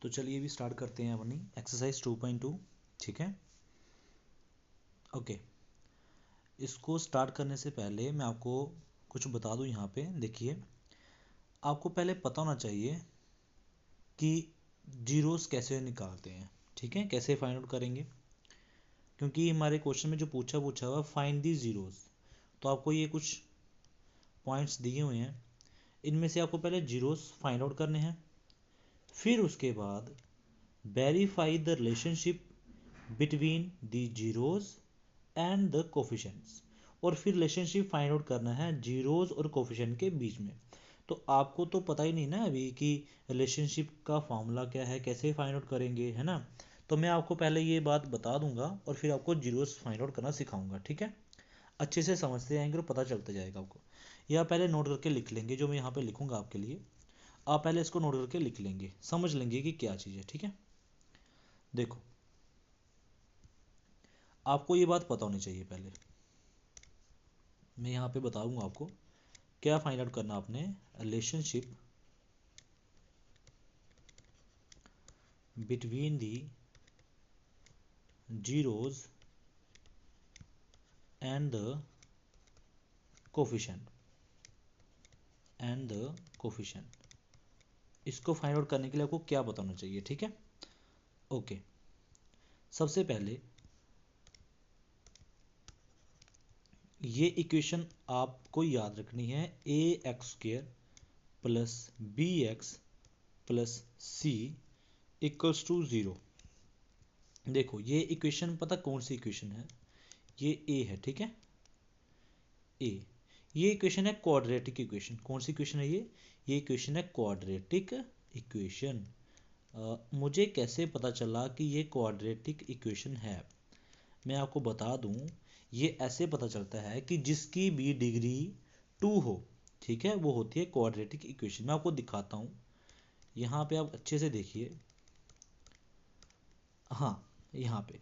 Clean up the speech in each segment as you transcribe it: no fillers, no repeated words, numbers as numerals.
तो चलिए भी स्टार्ट करते हैं अपनी एक्सरसाइज 2.2। ठीक है, ओके। इसको स्टार्ट करने से पहले मैं आपको कुछ बता दूं। यहाँ पे देखिए, आपको पहले पता होना चाहिए कि जीरोस कैसे निकालते हैं। ठीक है, कैसे फाइंड आउट करेंगे, क्योंकि हमारे क्वेश्चन में जो पूछा हुआ फाइंड दी जीरोस, तो आपको ये कुछ पॉइंट्स दिए हुए हैं, इनमें से आपको पहले जीरोस फाइंड आउट करने हैं। फिर उसके बाद verify the relationship between the zeros and the coefficients, और फिर रिलेशनशिप फाइंड आउट करना है जीरोस और कोफिशेंट के बीच में। तो आपको तो पता ही नहीं ना अभी कि रिलेशनशिप का फॉर्मूला क्या है, कैसे फाइंड आउट करेंगे, है ना। तो मैं आपको पहले ये बात बता दूंगा और फिर आपको जीरोस फाइंड आउट करना सिखाऊंगा। ठीक है, अच्छे से समझते जाएंगे और पता चलता जाएगा आपको। या पहले नोट करके लिख लेंगे, जो मैं यहाँ पे लिखूंगा आपके लिए, आप पहले इसको नोट करके लिख लेंगे, समझ लेंगे कि क्या चीज़ है। ठीक है, देखो आपको ये बात पता होनी चाहिए। पहले मैं यहाँ पे बताऊंगा आपको क्या फाइंड आउट करना आपने। Relationship between the zeros and the coefficient इसको फाइंड आउट करने के लिए आपको क्या पता होना चाहिए। ठीक है, ओके। सबसे पहले ये इक्वेशन आपको याद रखनी है, a x square plus b x plus c equals to 0। देखो ये इक्वेशन पता कौन सी इक्वेशन है, ये ए है। ठीक है, ए, ये इक्वेशन है क्वाड्रेटिक इक्वेशन। कौन सी इक्वेशन है ये इक्वेशन है क्वाड्रेटिक इक्वेशन। मुझे कैसे पता चला कि ये क्वाड्रेटिक इक्वेशन है, मैं आपको बता दूं। ये ऐसे पता चलता है कि जिसकी भी डिग्री 2 हो, ठीक है, वो होती है क्वाड्रेटिक इक्वेशन। मैं आपको दिखाता हूँ, यहाँ पे आप अच्छे से देखिए। हाँ, यहाँ पे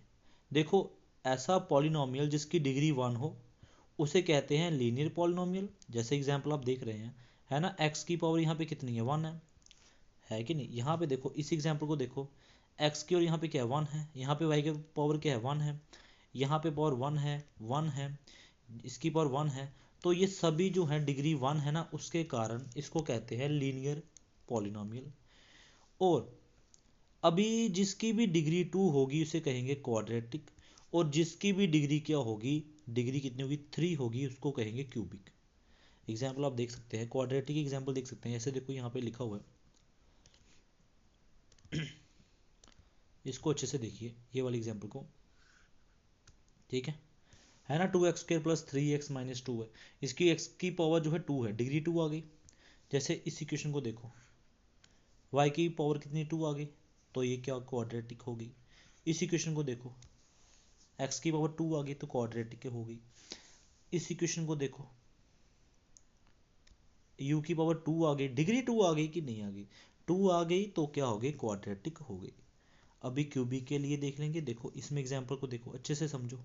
देखो, ऐसा पॉलिनोमियल जिसकी डिग्री 1 हो उसे कहते हैं लीनियर पॉलिनोमियल। जैसे एग्जांपल आप देख रहे हैं, है ना, x की पावर यहाँ पे कितनी है, 1 है कि नहीं। यहाँ पे देखो, इस एग्जांपल को देखो, x की और यहाँ पे क्या है, 1 है। यहाँ पे y की पावर क्या है, 1 है। यहाँ पे पावर 1 है, 1 है, इसकी पावर 1 है। तो ये सभी जो है डिग्री 1 है ना, उसके कारण इसको कहते हैं लीनियर पॉलिनोमियल। और अभी जिसकी भी डिग्री 2 होगी उसे कहेंगे क्वाड्रेटिक, और जिसकी भी डिग्री क्या होगी, डिग्री कितनी होगी, 3 होगी, उसको कहेंगे क्यूबिक। एग्जाम्पल आप देख सकते हैं, क्वाड्रेटिक एग्जाम्पल देख सकते हैं। ऐसे देखो यहाँ पे लिखा हुआ है, इसको अच्छे से देखिए, ये वाले एग्जाम्पल को। ठीक है ना, 2x² प्लस 3x माइनस 2 है। इसकी x की पावर जो है 2 है, डिग्री 2 आ गई। जैसे इस इक्वेशन को देखो, y की पावर कितनी, 2 आ गई, तो ये क्या क्वाड्रेटिक होगी। इस इक्वेशन को देखो, x की पावर 2 आ गई तो क्वाड्रेटिक हो गई। इस इक्वेशन को देखो, u की पावर 2 आ गई, डिग्री 2 आ गई कि नहीं आ गई, 2 आ गई, तो क्या हो गई, क्वाड्रेटिक हो गई। अभी क्यूबिक के लिए देख लेंगे। देखो इसमें एग्जांपल को देखो, अच्छे से समझो।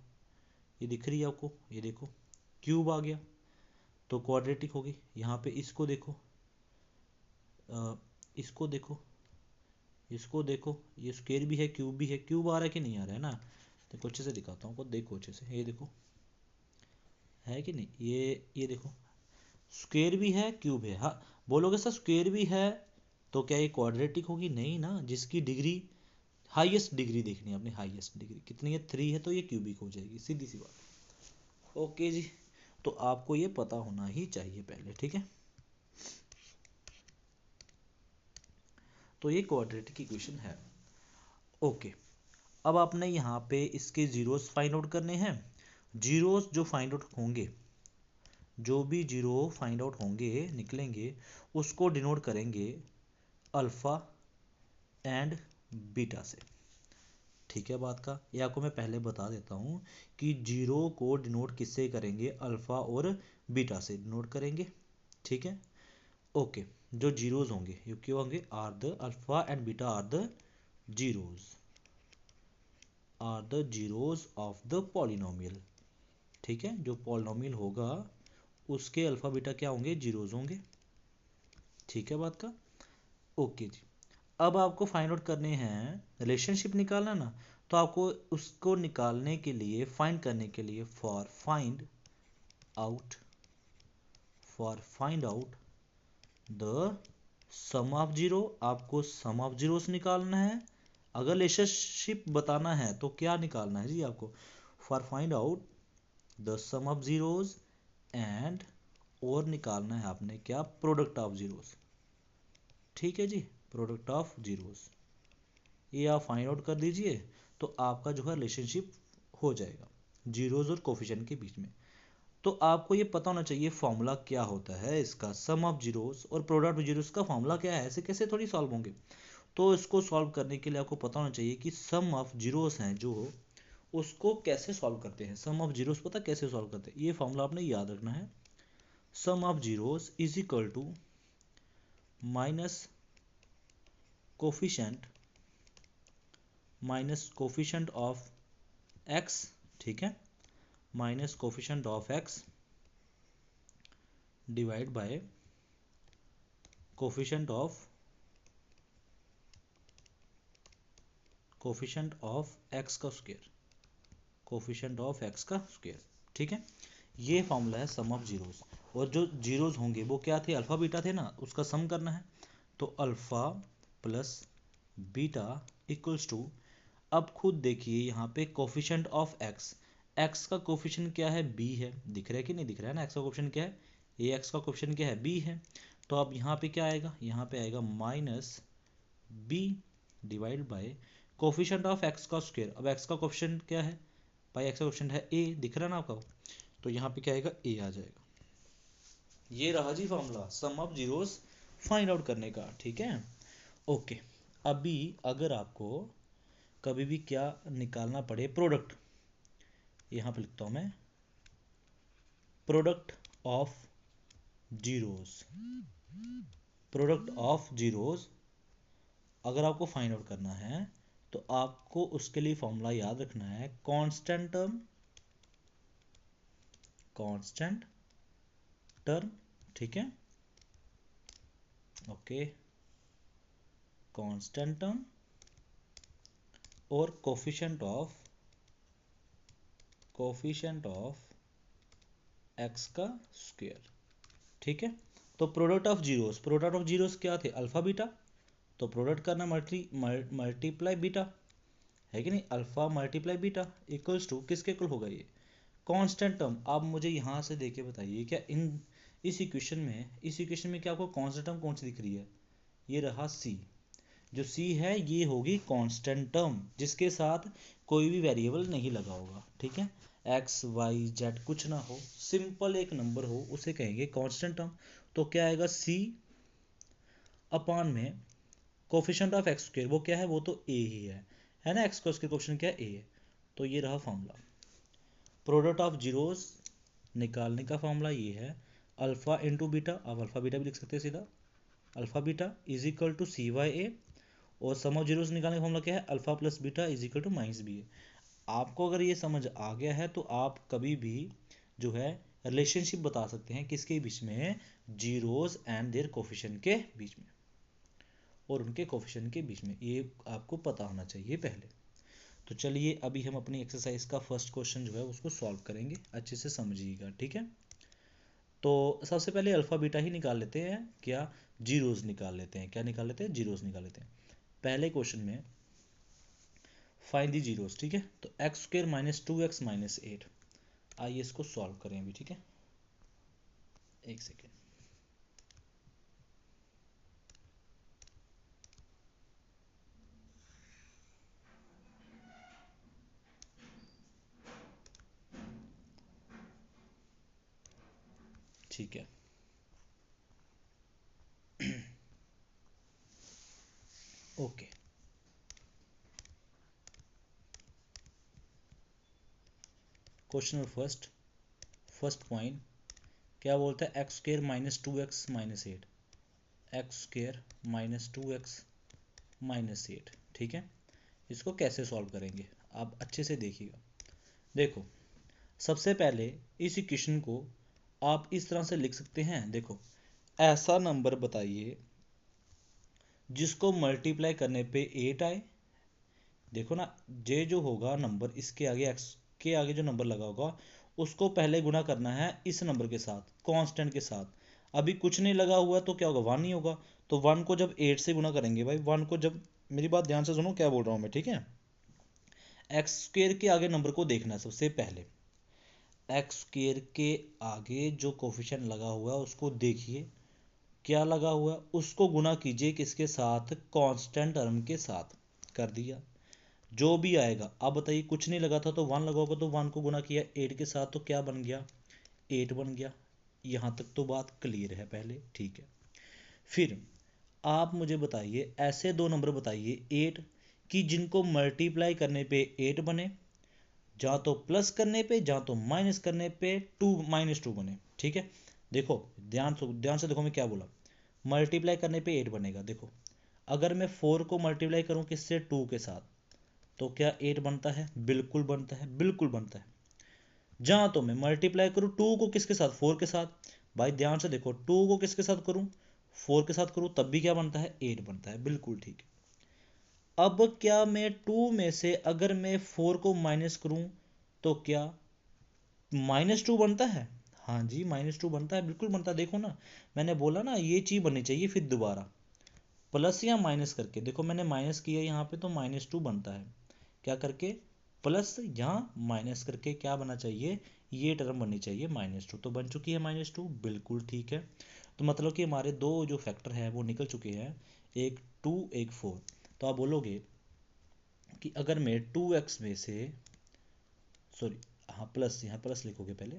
ये दिख रही है आपको, ये देखो क्यूब आ गया तो क्वाड्रेटिक होगी। यहाँ पे इसको देखो, इसको देखो, इसको देखो, ये स्क्वायर भी है, क्यूब भी है। क्यूब आ रहा है कि नहीं आ रहा है ना, देखो अच्छे से दिखाता हूँ आपको, देखो अच्छे से, ये देखो है कि नहीं, ये देखो स्क्वायर भी है, क्यूब है। हाँ, बोलोगे सर स्क्वायर भी है तो क्या ये क्वाड्रेटिक होगी, नहीं ना। जिसकी डिग्री, हाईएस्ट डिग्री देखनी है आपने, हाईएस्ट डिग्री कितनी है, 3 है, तो ये क्यूबिक हो जाएगी, सीधी सी बात। ओके जी, तो आपको ये पता होना ही चाहिए पहले। ठीक है, तो ये क्वाड्रेटिक इक्वेशन है। ओके, अब आपने यहाँ पे इसके जीरोस फाइंड आउट करने हैं। जीरोस जो फाइंड आउट होंगे, जो भी जीरो फाइंड आउट होंगे, निकलेंगे, उसको डिनोट करेंगे अल्फ़ा एंड बीटा से। ठीक है बात का, ये आपको मैं पहले बता देता हूँ कि जीरो को डिनोट किससे करेंगे, अल्फ़ा और बीटा से डिनोट करेंगे। ठीक है, ओके। जो जीरोज होंगे ये क्यों होंगे, are the alpha and beta are the zeros of the polynomial. ठीक है, जो पॉलिनोमियल होगा उसके अल्फ़ा बीटा क्या होंगे, जीरोज होंगे। ठीक है बात का, ओके जी। अब आपको फाइंड आउट करने हैं, रिलेशनशिप निकालना ना, तो आपको उसको निकालने के लिए, फाइंड करने के लिए, for find out the sum of zero, आपको सम ऑफ जीरोस निकालना है। अगर रिलेशनशिप बताना है तो क्या निकालना है जी आपको, for find out the sum of zeros and, और निकालना है आपने क्या, प्रोडक्ट ऑफ जीरोस। ठीक है जी, प्रोडक्ट ऑफ जीरोस, ये आप फाइंड आउट कर दीजिए तो आपका जो है रिलेशनशिप हो जाएगा जीरोस और कोफिशिएंट के बीच में। तो आपको ये पता होना चाहिए फॉर्मूला क्या होता है इसका, सम ऑफ जीरोस और प्रोडक्ट ऑफ जीरोस का फॉर्मूला क्या है, ऐसे कैसे थोड़ी सॉल्व होंगे। तो इसको सॉल्व करने के लिए आपको पता होना चाहिए कि सम ऑफ जीरोस हैं जो, उसको कैसे सॉल्व करते हैं। सम ऑफ जीरोस पता कैसे सॉल्व करते हैं, ये फॉर्मूला आपने याद रखना है। Sum of zeros is equal to minus coefficient of x, ठीक है, minus coefficient of x divide by coefficient of x का स्क्वायर, ठीक है। ये फॉर्मूला है सम ऑफ जीरोस। और जो जीरोस होंगे वो क्या थे, अल्फा बीटा थे ना, उसका सम करना है। तो alpha plus beta equals to, अब खुद देखिए यहाँ पे कोफिशिएंट ऑफ एक्स, एक्स का कोफिशिएंट क्या है, बी है, दिख रहा है कि नहीं दिख रहा है ना, एक्स का कोफिशिएंट क्या है, ये एक्स का कोफिशिएंट क्या है, बी है। तो अब यहाँ पे क्या आएगा, यहाँ पे आएगा minus b divide by coefficient of x का स्क्वायर। अब एक्स का कोफिशिएंट क्या है भाई, एक्स का कोफिशिएंट है ए, दिख रहा है ना आपका, तो यहाँ पे क्या आएगा, ए आ जाएगा। ये रहा जी formula sum of zeros find out करने का, ठीक है। ओके, अभी अगर आपको कभी भी क्या निकालना पड़े, प्रोडक्ट, यहाँ पे लिखता हूँ मैं, प्रोडक्ट ऑफ जीरोस अगर आपको फाइंड आउट करना है तो आपको उसके लिए फॉर्मूला याद रखना है, कांस्टेंट टर्म, ठीक है, ओके, कांस्टेंट टर्म और कोफिशिएंट ऑफ एक्स का स्क्वायर, ठीक है। तो प्रोडक्ट ऑफ जीरोस क्या थे, अल्फा बीटा, तो प्रोडक्ट करना मल्टीप्लाई बीटा, है कि नहीं, alpha multiply beta equals to किसके इक्वल होगा, ये कांस्टेंट टर्म। आप मुझे यहाँ से देके बताइए क्या इस इक्वेशन में क्या आपको कांस्टेंट टर्म कौन सी दिख रही है, ये रहा सी। जो सी है ये होगी कांस्टेंट टर्म, जिसके साथ कोई भी वेरिएबल नहीं लगा होगा, ठीक है, एक्स वाई जेड कुछ ना हो, सिंपल एक नंबर हो, उसे कहेंगे कांस्टेंट टर्म। तो क्या आएगा, सी अपान में कोफिशिएंट ऑफ एक्स स्क्वायर, वो क्या है, वो तो ए ही है ना, एक्स का उसके क्वेश्चन क्या है, ए है। तो ये रहा फॉर्मूला प्रोडक्ट ऑफ जीरोस निकालने का फॉर्मूला, ये है अल्फा इंटू बीटा, आप अल्फा बीटा भी लिख सकते हैं सीधा, alpha beta is equal to c by a, और सम ऑफ जीरोस निकालने का फॉर्मूला क्या है, alpha plus beta is equal to minus b a. आपको अगर ये समझ आ गया है तो आप कभी भी जो है रिलेशनशिप बता सकते हैं किसके बीच में, जीरोस एंड देयर कोफिशिएंट के बीच में, और उनके कोफिशिएंट के बीच में, ये आपको पता होना चाहिए पहले। तो चलिए अभी हम अपनी एक्सरसाइज का फर्स्ट क्वेश्चन जो है उसको सॉल्व करेंगे, अच्छे से समझिएगा, ठीक है। तो सबसे पहले अल्फा बीटा ही निकाल लेते हैं, क्या जीरोस निकाल लेते हैं, क्या निकाल लेते हैं, जीरोस निकाल लेते हैं। पहले क्वेश्चन में फाइंड दी जीरोस, ठीक है, तो x square minus 2x minus 8, आइए इसको सॉल्व करें अभी, ठीक है, एक सेकेंड। ठीक है, ओके, क्वेश्चन फर्स्ट पॉइंट क्या बोलता है, x square minus 2x minus 8, x square minus 2x minus 8, ठीक है। इसको कैसे सॉल्व करेंगे आप अच्छे से देखिएगा। देखो सबसे पहले इस इक्वेशन को आप इस तरह से लिख सकते हैं, देखो ऐसा नंबर बताइए जिसको मल्टीप्लाई करने पे 8 आए। देखो ना, जे जो होगा नंबर, इसके आगे एक्स के आगे जो नंबर लगा होगा उसको पहले गुना करना है इस नंबर के साथ, कांस्टेंट के साथ। अभी कुछ नहीं लगा हुआ तो क्या होगा, 1 ही होगा। तो 1 को जब 8 से गुना करेंगे भाई, 1 को जब, मेरी बात ध्यान से सुनो क्या बोल रहा हूँ मैं, ठीक है। एक्स स्क्वेयर के आगे नंबर को देखना है सबसे पहले। एक्स स्क्वेयर के आगे जो कोफिशिएंट लगा हुआ है उसको देखिए, क्या लगा हुआ है, उसको गुना कीजिए किसके साथ, कांस्टेंट टर्म के साथ। कर दिया, जो भी आएगा। अब बताइए, कुछ नहीं लगा था तो 1 लगा होगा, तो 1 को गुना किया 8 के साथ तो क्या बन गया, 8 बन गया। यहाँ तक तो बात क्लियर है पहले, ठीक है। फिर आप मुझे बताइए ऐसे दो नंबर बताइए 8 कि जिनको मल्टीप्लाई करने पे 8 बने, जहाँ तो प्लस करने पे जहाँ तो माइनस करने पे -2 बने, ठीक है। देखो ध्यान से देखो मैं क्या बोला, मल्टीप्लाई करने पे 8 बनेगा। देखो अगर मैं 4 को मल्टीप्लाई करूँ किससे, 2 के साथ, तो क्या 8 बनता है, बिल्कुल बनता है, बिल्कुल बनता है। जहाँ तो मैं मल्टीप्लाई करूँ 2 को किसके साथ, 4 के साथ। भाई ध्यान से देखो, 2 को किसके साथ करूँ, 4 के साथ करूँ, तब भी क्या बनता है, 8 बनता है, बिल्कुल ठीक है। अब क्या मैं 2 में से अगर मैं 4 को माइनस करूँ तो क्या -2 बनता है, हाँ जी -2 बनता है, बिल्कुल बनता है। देखो ना, मैंने बोला ना ये चीज़ बननी चाहिए। फिर दोबारा प्लस या माइनस करके, देखो मैंने माइनस किया यहाँ पे तो -2 बनता है। क्या करके, प्लस या माइनस करके क्या बनना चाहिए, ये टर्म बननी चाहिए -2, तो बन चुकी है -2, बिल्कुल ठीक है। तो मतलब कि हमारे दो जो फैक्टर है वो निकल चुके हैं, एक 2 एक 4। तो आप बोलोगे कि अगर मैं 2x में से, सॉरी हाँ प्लस, यहाँ प्लस लिखोगे पहले,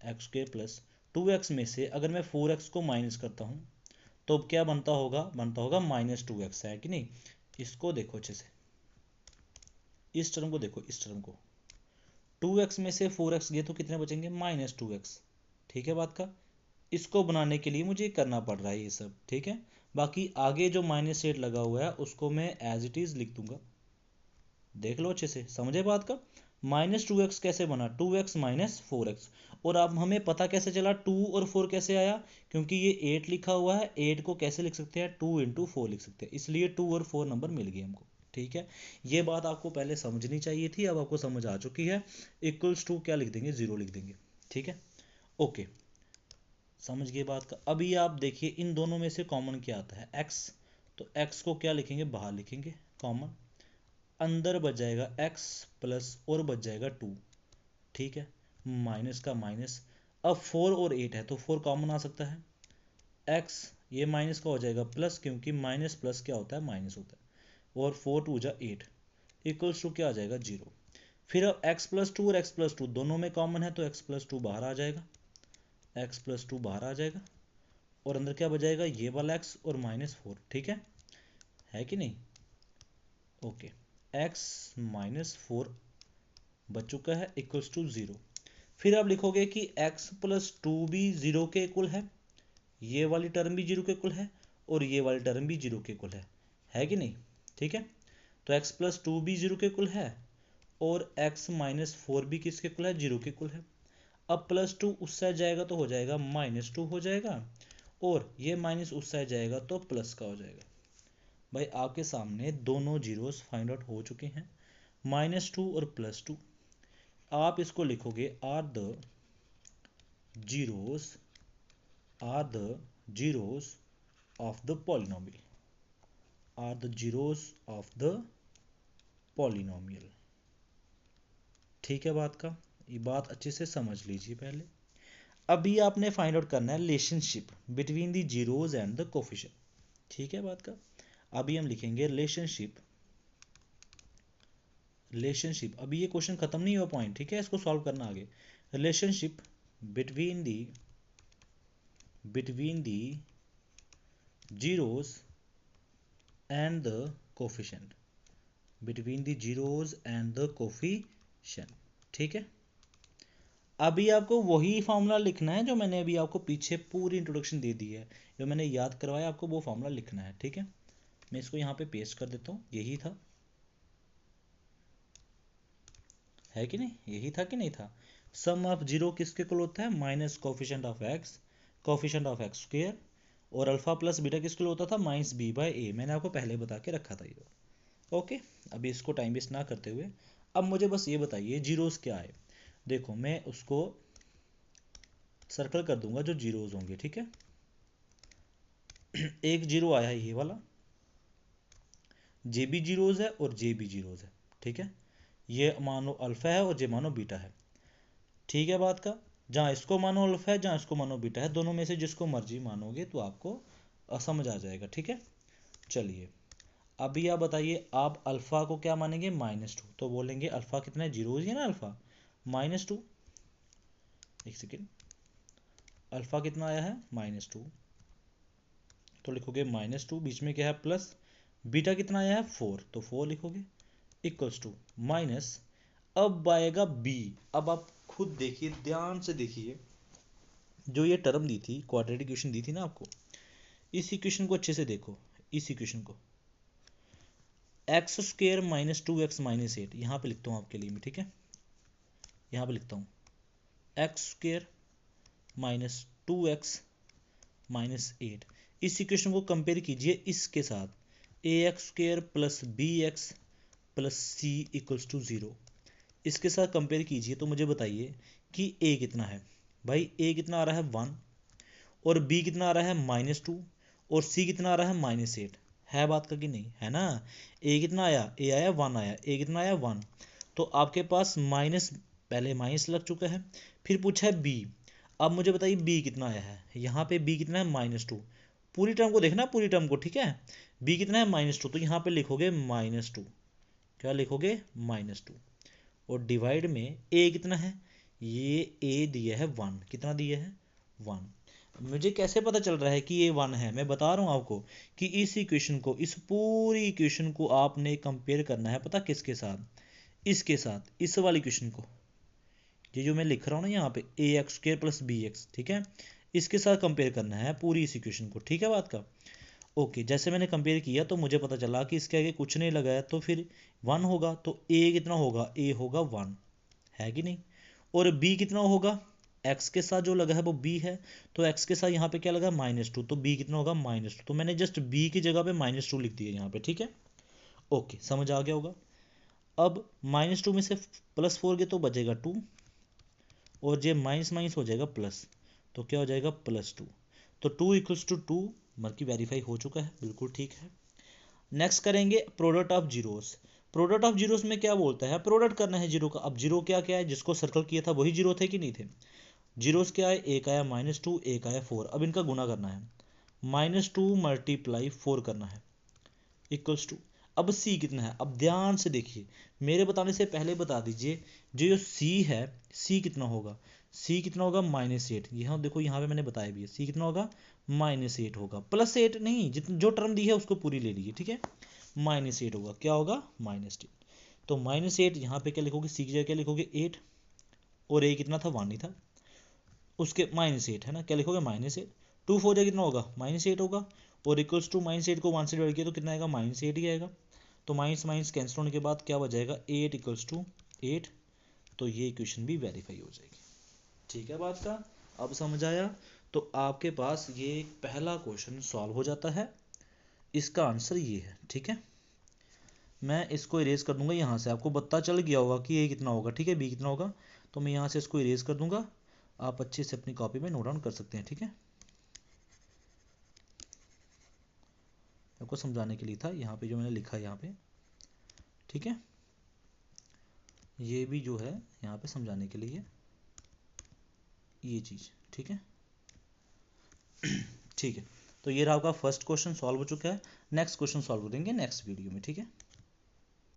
एक्स के प्लस 2x में से अगर मैं 4x को माइनस करता हूँ तो क्या बनता होगा, बनता होगा -2x, है कि नहीं। इसको देखो अच्छे से, इस टर्म को देखो, इस टर्म को, 2x में से 4x गए तो कितने बचेंगे, -2x। ठीक है बात का, इसको बनाने के लिए मुझे करना पड़ रहा है ये सब, ठीक है। बाकी आगे जो -8 लगा हुआ है उसको मैं एज इट इज लिख दूंगा। देख लो अच्छे से, समझे बात का। -2x कैसे बना, 2x - 4x। और अब हमें पता कैसे चला 2 और 4 कैसे आया, क्योंकि ये 8 लिखा हुआ है, 8 को कैसे लिख सकते हैं, 2 × 4 लिख सकते हैं, इसलिए 2 और 4 नंबर मिल गए हमको, ठीक है। ये बात आपको पहले समझनी चाहिए थी, अब आपको समझ आ चुकी है। =2 क्या लिख देंगे, 0 लिख देंगे, ठीक है। ओके, समझ गए बात का। अभी आप देखिए इन दोनों में से कॉमन क्या आता है, x। तो x को क्या लिखेंगे, बाहर लिखेंगे कॉमन, अंदर बच जाएगा x प्लस और बच जाएगा 2, ठीक है, माइनस का माइनस। अब 4 और 8 है तो 4 कॉमन आ सकता है, x ये माइनस का हो जाएगा प्लस, क्योंकि माइनस प्लस क्या होता है, माइनस होता है। और 4 2 जा 8 =2 क्या आ जाएगा, 0। फिर अब x+2 और x+2 दोनों में कॉमन है तो x+2 बाहर आ जाएगा, x+2 बाहर आ जाएगा, और अंदर क्या बच जाएगा, ये वाला x और -4, ठीक है कि नहीं। ओके, x -4 बच चुका है, =0। फिर आप लिखोगे कि x+2 भी 0 के इक्वल है, ये वाली टर्म भी 0 के इक्वल है, और ये वाली टर्म भी 0 के इक्वल है कि नहीं, ठीक है। तो x+2 भी 0 के इक्वल है, और x -4 भी किसके इक्वल है, 0 के इक्वल है। अब +2 उस साइड जाएगा तो हो जाएगा -2 हो जाएगा, और ये माइनस उस साइड जाएगा तो प्लस का हो जाएगा। भाई आपके सामने दोनों जीरोस फाइंड आउट हो चुके हैं, -2 और +2। आप इसको लिखोगे are the zeros of the polynomial, are the zeros of the polynomial, ठीक है बात का। ये बात अच्छे से समझ लीजिए पहले। अभी आपने फाइंड आउट करना है relationship between the zeros and the coefficient, ठीक है बात का। अभी हम लिखेंगे रिलेशनशिप, अभी ये क्वेश्चन खत्म नहीं हुआ पॉइंट, ठीक है, इसको सॉल्व करना आगे। Relationship between the zeros and the coefficient, between the zeros and the coefficient, ठीक है। अभी आपको वही फॉर्मूला लिखना है जो मैंने अभी आपको पीछे पूरी इंट्रोडक्शन दे दी है, जो मैंने याद करवाया आपको वो फॉर्मूला लिखना है, ठीक है। मैं इसको यहाँ पे पेस्ट कर देता हूँ, यही था, है कि नहीं, यही था कि नहीं था। सम ऑफ जीरो किसके इक्वल होता है, minus coefficient of x square, और अल्फा प्लस बीटा किसके लिए होता था, माइनस बी बाय ए, मैंने आपको पहले बता के रखा था ये। ओके, अभी इसको टाइम वेस्ट ना करते हुए अब मुझे बस ये बताइए जीरोस क्या है। देखो मैं उसको सर्कल कर दूंगा जो जीरोस होंगे, ठीक है। एक जीरो आया है ये वाला, जे भी जीरोस है और जे भी जीरोस है, ठीक है। ये मानो अल्फा है और जे मानो बीटा है, ठीक है बात का। जहाँ इसको मानो अल्फा है, जहाँ इसको मानो बीटा है, दोनों में से जिसको मर्जी मानोगे तो आपको समझ आ जाएगा, ठीक है। चलिए अभी आप बताइए, आप अल्फा को क्या मानेंगे, -2, तो बोलेंगे अल्फा कितना है, जीरो ही है ना अल्फा, -2। एक सेकेंड, अल्फा कितना आया है, -2, तो लिखोगे -2, बीच में क्या है प्लस, बीटा कितना आया है 4, तो 4 लिखोगे, इक्वल्स टू माइनस, अब आएगा बी। अब आप खुद देखिए, ध्यान से देखिए, जो ये टर्म दी थी, क्वाड्रेटिक इक्वेशन दी थी ना आपको, इस इक्वेशन को अच्छे से देखो, इस इक्वेशन को x² - 2x - 8, यहाँ पे लिखता हूँ आपके लिए मैं, ठीक है। यहाँ पे लिखता हूँ x² - 2x - 8। इस इक्वेशन को कंपेयर कीजिए इसके साथ, ax² + bx + c = 0। इसके साथ कंपेयर कीजिए तो मुझे बताइए कि a कितना है। भाई a कितना आ रहा है 1, और b कितना आ रहा है -2, और c कितना आ रहा है -8, है बात का कि नहीं, है ना। a कितना आया, a आया 1 आया, a कितना आया 1, तो आपके पास माइनस, पहले माइनस लग चुका है, फिर पूछा है b। अब मुझे बताइए b कितना आया है, यहाँ पे b कितना है -2, पूरी टर्म को देखना, पूरी टर्म को, ठीक है। b कितना है -2, तो यहाँ पे लिखोगे -2, क्या लिखोगे -2, और डिवाइड में a कितना है, ये a दिया है 1, कितना दिया है 1। मुझे कैसे पता चल रहा है कि ये 1 है, मैं बता रहा हूँ आपको कि इस इक्वेशन को, इस पूरी इक्वेशन को आपने कंपेयर करना है, पता किसके साथ, इसके साथ, इस वाली इक्वेशन को, ये जो मैं लिख रहा हूँ ना यहाँ पे ax² + bx, ठीक है, इसके साथ कंपेयर करना है पूरी इस इक्वेशन को, ठीक है बात का। ओके, जैसे मैंने कंपेयर किया तो मुझे पता चला कि इसके आगे कुछ नहीं लगाया, तो फिर 1 होगा, तो a कितना होगा, a होगा 1, है कि नहीं। और b कितना होगा, x के साथ जो लगा है वो b है, तो x के साथ यहाँ पे क्या लगा, -2, तो b कितना होगा -2, तो मैंने जस्ट b की जगह पे -2 लिख दिया यहाँ पे, ठीक है। ओके, समझ आ गया होगा। अब -2 में से +4 गए तो बचेगा 2, और जे माइनस माइनस हो जाएगा प्लस, तो क्या हो जाएगा +2, तो 2 = 2, मतलब वेरीफाई हो चुका है, बिल्कुल ठीक है। नेक्स्ट करेंगे product of zeros. Product of zeros में क्या बोलता है, प्रोडक्ट करना है जीरो का। अब जीरो क्या क्या है, जिसको सर्कल किया था वही जीरो थे कि नहीं थे। जीरोस क्या है, एक आया -2, एक आया 4, अब इनका गुना करना है, -2 × 4 करना है, इक्वल्स टू, अब c कितना है, अब ध्यान से देखिए, मेरे बताने से पहले बता दीजिए, जो c है, c कितना होगा, c कितना होगा -8, यहाँ देखो, यहाँ पे मैंने बताया भी है, c कितना होगा -8 होगा, +8 नहीं, जितनी जो टर्म दी है उसको पूरी ले लीजिए, ठीक है। -8 होगा, क्या होगा -8, तो -8 यहाँ पे क्या लिखोगे, c की जगह क्या लिखोगे 8, और a कितना था 1 ही था, उसके -8 है ना, क्या लिखोगे -8, 2 4 कितना होगा -8 होगा, और इक्वल्स टू -8 को 1 से डिवाइड किया तो कितना आएगा, -8 ही आएगा, तो माइनस माइनस कैंसिल होने के बाद क्या बचेगा, 8 = 8, तो ये इक्वेशन भी वेरीफाई हो जाएगी, ठीक है बात का। अब समझ आया, तो आपके पास ये पहला क्वेश्चन सॉल्व हो जाता है, इसका आंसर ये है, ठीक है। मैं इसको इरेज कर दूंगा, यहाँ से आपको पता चल गया होगा कि ए कितना होगा, ठीक है, बी कितना होगा, तो मैं यहाँ से इसको इरेज कर दूंगा, आप अच्छे से अपनी कॉपी में नोट डाउन कर सकते हैं, ठीक है। आपको समझाने के लिए था, यहाँ पे जो मैंने लिखा है यहाँ पे, ठीक है, ये भी जो है यहाँ पे समझाने के लिए ये चीज़, ठीक है। ठीक है, तो ये रहा आपका फर्स्ट क्वेश्चन सॉल्व हो चुका है। नेक्स्ट क्वेश्चन सॉल्व करेंगे नेक्स्ट वीडियो में, ठीक है।